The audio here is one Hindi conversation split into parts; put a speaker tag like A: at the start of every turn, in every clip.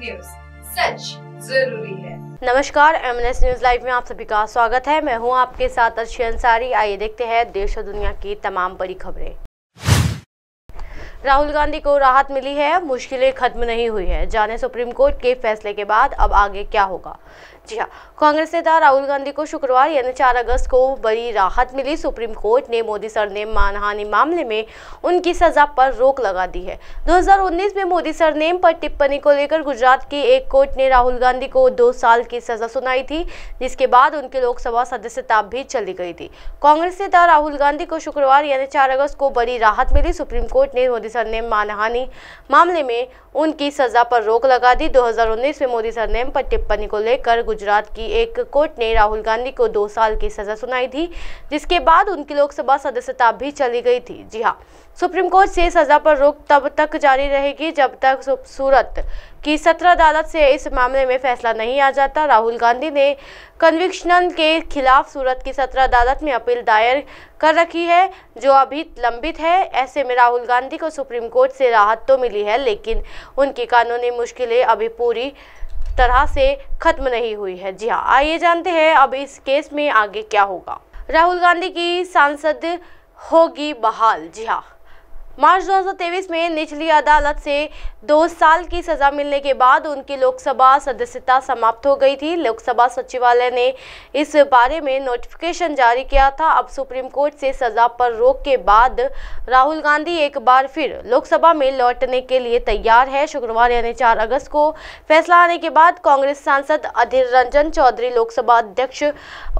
A: न्यूज, सच जरूरी है।
B: नमस्कार, MNS न्यूज लाइव में आप सभी का स्वागत है। मैं हूं आपके साथ अर्शी अंसारी। आइए देखते हैं देश और दुनिया की तमाम बड़ी खबरें। राहुल गांधी को राहत मिली है, मुश्किलें खत्म नहीं हुई है। जाने सुप्रीम कोर्ट के फैसले के बाद अब आगे क्या होगा। जी हाँ, कांग्रेस नेता राहुल गांधी को शुक्रवार यानी 4 अगस्त को बड़ी राहत मिली। सुप्रीम कोर्ट ने मोदी सरनेम मानहानि मामले में उनकी सजा पर रोक लगा दी है। 2019 में मोदी सरनेम पर टिप्पणी को लेकर गुजरात की एक कोर्ट ने राहुल गांधी को 2 साल की सजा सुनाई थी, जिसके बाद उनकी लोकसभा सदस्यता भी चली गई थी। कांग्रेस नेता राहुल गांधी को शुक्रवार यानी 4 अगस्त को बड़ी राहत मिली। सुप्रीम कोर्ट ने मोदी सरनेम मानहानि मामले में उनकी सजा पर रोक लगा दी। 2019 में मोदी सरनेम पर टिप्पणी को लेकर गुजरात की एक कोर्ट ने राहुल गांधी को 2 साल की सजा सुनाई थी, जिसके बाद उनकी लोकसभा सदस्यता भी चली गई थी। जी हाँ, सुप्रीम कोर्ट से सजा पर रोक तब तक जारी रहेगी जब तक सूरत की सत्र अदालत से इस मामले में फैसला नहीं आ जाता। राहुल गांधी ने कन्विक्शन के खिलाफ सूरत की सत्र अदालत में अपील दायर कर रखी है, जो अभी लंबित है। ऐसे में राहुल गांधी को सुप्रीम कोर्ट से राहत तो मिली है, लेकिन उनकी कानूनी मुश्किलें अभी पूरी तरह से खत्म नहीं हुई है। जी हाँ, आइए जानते हैं अब इस केस में आगे क्या होगा। राहुल गांधी की सांसद होगी बहाल। जी हाँ, मार्च 2023 में निचली अदालत से 2 साल की सजा मिलने के बाद उनकी लोकसभा सदस्यता समाप्त हो गई थी। लोकसभा सचिवालय ने इस बारे में नोटिफिकेशन जारी किया था। अब सुप्रीम कोर्ट से सजा पर रोक के बाद राहुल गांधी एक बार फिर लोकसभा में लौटने के लिए तैयार है। शुक्रवार यानी 4 अगस्त को फैसला आने के बाद कांग्रेस सांसद अधीर रंजन चौधरी लोकसभा अध्यक्ष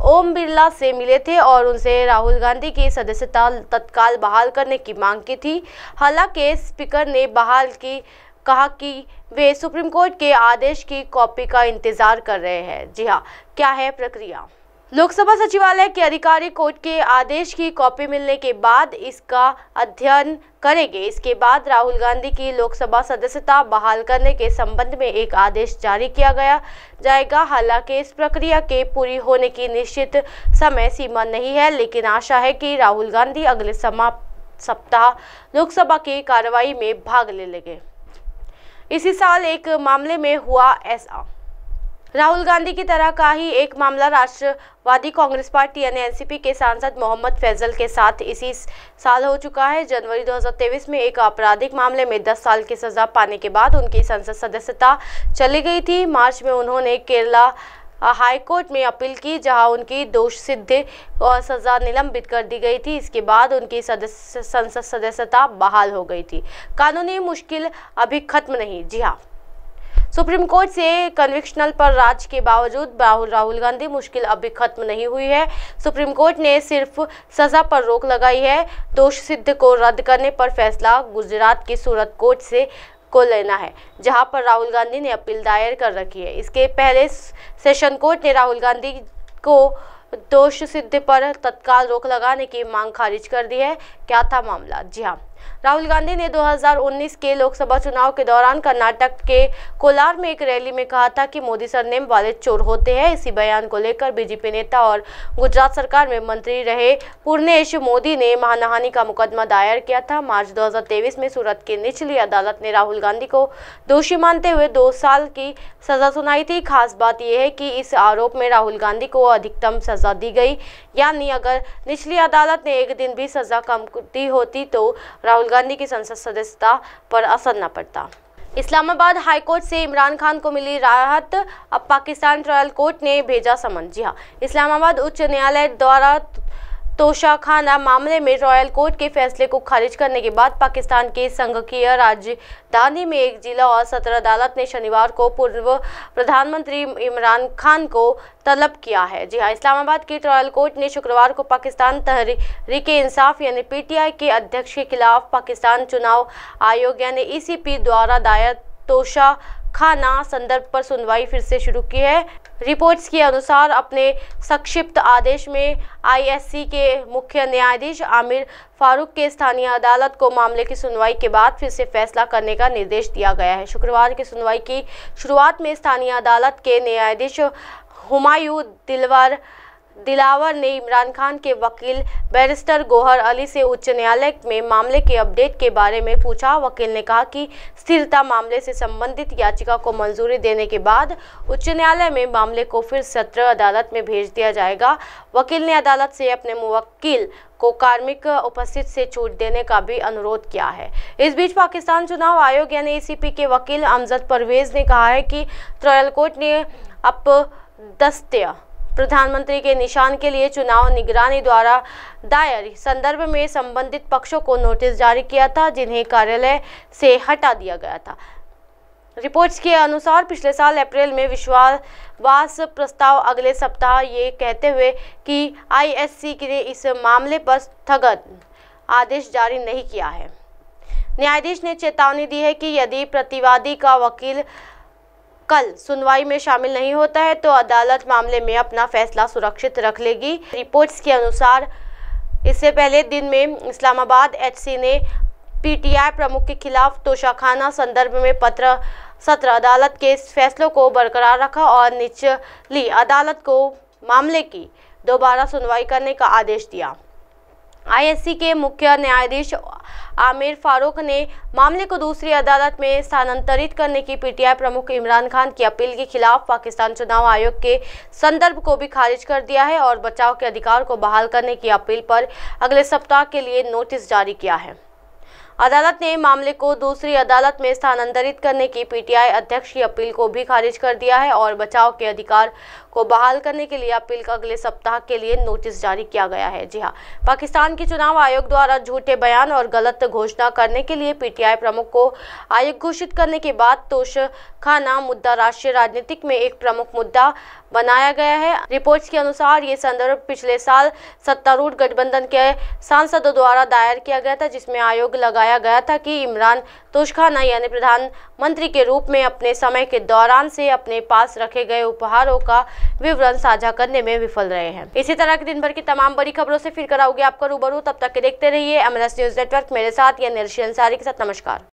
B: ओम बिरला से मिले थे और उनसे राहुल गांधी की सदस्यता तत्काल बहाल करने की मांग की थी। हालांकि स्पीकर ने कहा कि वे सुप्रीम कोर्ट के आदेश की कॉपी का इंतजार कर रहे हैं। जी हाँ, क्या है प्रक्रिया। लोकसभा सचिवालय के अधिकारी कोर्ट के आदेश की कॉपी मिलने के बाद इसका अध्ययन करेंगे। इसके बाद राहुल गांधी की लोकसभा सदस्यता बहाल करने के संबंध में एक आदेश जारी किया जाएगा। हालांकि इस प्रक्रिया के पूरी होने की निश्चित समय सीमा नहीं है, लेकिन आशा है कि राहुल गांधी अगले सप्ताह लोकसभा की कार्रवाई में भाग ले लेंगे। इसी साल एक मामले में हुआ ऐसा। राहुल गांधी की तरह का ही एक मामला राष्ट्रवादी कांग्रेस पार्टी यानी एनसीपी के सांसद मोहम्मद फैजल के साथ इसी साल हो चुका है। जनवरी 2023 में एक आपराधिक मामले में 10 साल की सजा पाने के बाद उनकी संसद सदस्यता चली गई थी। मार्च में उन्होंने केरला हाई कोर्ट में अपील की, जहां उनकी दोष सिद्ध और सजा निलंबित कर दी गई थी। इसके बाद उनकी संसद सदस्यता बहाल हो गई थी। कानूनी मुश्किल अभी खत्म नहीं। जी हाँ, सुप्रीम कोर्ट से कन्विक्शनल पर राज के बावजूद राहुल गांधी मुश्किल अभी खत्म नहीं हुई है। सुप्रीम कोर्ट ने सिर्फ सजा पर रोक लगाई है। दोष सिद्ध को रद्द करने पर फैसला गुजरात की सूरत कोर्ट को लेना है, जहां पर राहुल गांधी ने अपील दायर कर रखी है। इसके पहले सेशन कोर्ट ने राहुल गांधी को दोष सिद्ध पर तत्काल रोक लगाने की मांग खारिज कर दी है। क्या था मामला। जी हाँ, राहुल गांधी ने 2019 के लोकसभा चुनाव के दौरान कर्नाटक के कोलार में एक रैली में कहा था कि मोदी सरनेम वाले चोर होते हैं। इसी बयान को लेकर बीजेपी नेता और गुजरात सरकार में मंत्री रहे पूर्णेश मोदी ने मानहानि का मुकदमा दायर किया था। मार्च 2023 में सूरत की निचली अदालत ने राहुल गांधी को दोषी मानते हुए 2 साल की सजा सुनाई थी। खास बात यह है कि इस आरोप में राहुल गांधी को अधिकतम सजा दी गई, यानी अगर निचली अदालत ने एक दिन भी सजा कम दी होती तो राहुल गांधी की संसद सदस्यता पर असर न पड़ता। इस्लामाबाद हाईकोर्ट से इमरान खान को मिली राहत। अब पाकिस्तान ट्रायल कोर्ट ने भेजा समन। जी हाँ, इस्लामाबाद उच्च न्यायालय द्वारा तोशाखाना मामले में रॉयल कोर्ट के फैसले को खारिज करने के बाद पाकिस्तान के संघीय राजधानी में एक जिला और सत्र अदालत ने शनिवार को पूर्व प्रधानमंत्री इमरान खान को तलब किया है। जी हाँ, इस्लामाबाद की ट्रायल कोर्ट ने शुक्रवार को पाकिस्तान तहरीक-ए-इंसाफ यानी पीटीआई के अध्यक्ष के खिलाफ पाकिस्तान चुनाव आयोग यानी ईसीपी द्वारा दायर तोशाखाना संदर्भ पर सुनवाई फिर से शुरू की है। रिपोर्ट्स के अनुसार अपने संक्षिप्त आदेश में आईएससी के मुख्य न्यायाधीश आमिर फारूक के स्थानीय अदालत को मामले की सुनवाई के बाद फिर से फैसला करने का निर्देश दिया गया है। शुक्रवार की सुनवाई की शुरुआत में स्थानीय अदालत के न्यायाधीश हुमायूं दिलवर दिलावर ने इमरान खान के वकील बैरिस्टर गौहर अली से उच्च न्यायालय में मामले के अपडेट के बारे में पूछा। वकील ने कहा कि स्थिरता मामले से संबंधित याचिका को मंजूरी देने के बाद उच्च न्यायालय में मामले को फिर सत्र अदालत में भेज दिया जाएगा। वकील ने अदालत से अपने मुवक्किल को कार्मिक उपस्थिति से छूट देने का भी अनुरोध किया है। इस बीच पाकिस्तान चुनाव आयोग यानी ACP के वकील अमजद परवेज ने कहा है कि ट्रायल कोर्ट ने अपदस्थीय प्रधानमंत्री के निशान के लिए चुनाव निगरानी द्वारा दायर संदर्भ में संबंधित पक्षों को नोटिस जारी किया था, जिन्हें कार्यालय से हटा दिया गया था। रिपोर्ट्स के अनुसार पिछले साल अप्रैल में विश्वास प्रस्ताव अगले सप्ताह ये कहते हुए कि ISC ने इस मामले पर स्थगन आदेश जारी नहीं किया है। न्यायाधीश ने चेतावनी दी है कि यदि प्रतिवादी का वकील कल सुनवाई में शामिल नहीं होता है तो अदालत मामले में अपना फैसला सुरक्षित रख लेगी। रिपोर्ट्स के अनुसार इससे पहले दिन में इस्लामाबाद HC ने PTI प्रमुख के खिलाफ तोशाखाना संदर्भ में सत्र अदालत के फैसलों को बरकरार रखा और निचली अदालत को मामले की दोबारा सुनवाई करने का आदेश दिया। ISC के मुख्य न्यायाधीश आमिर फारूक ने मामले को दूसरी अदालत में स्थानांतरित करने की PTI प्रमुख इमरान खान की अपील के खिलाफ पाकिस्तान चुनाव आयोग के संदर्भ को भी खारिज कर दिया है और बचाव के अधिकार को बहाल करने की अपील पर अगले सप्ताह के लिए नोटिस जारी किया है। अदालत ने मामले को दूसरी अदालत में स्थानांतरित करने की PTI अध्यक्ष की अपील को भी खारिज कर दिया है और बचाव के अधिकार को बहाल करने के लिए अपील का अगले सप्ताह के लिए नोटिस जारी किया गया है। जी हाँ, पाकिस्तान के चुनाव आयोग द्वारा झूठे बयान और गलत घोषणा करने के लिए PTI प्रमुख को आयोग घोषित करने के बाद तोशाखाना मुद्दा राष्ट्रीय राजनीतिक में एक प्रमुख मुद्दा बनाया गया है। रिपोर्ट्स के अनुसार ये संदर्भ पिछले साल सत्तारूढ़ गठबंधन के सांसदों द्वारा दायर किया गया था, जिसमें आयोग लगाया गया था कि इमरान तोशाखाना यानी प्रधानमंत्री के रूप में अपने समय के दौरान से अपने पास रखे गए उपहारों का विवरण साझा करने में विफल रहे हैं। इसी तरह के दिन भर की तमाम बड़ी खबरों से फिर कराओगे आपका रूबरू। तब तक के देखते रहिए MLS न्यूज़ नेटवर्क। मेरे साथ या निर्शी अंसारी के साथ। नमस्कार।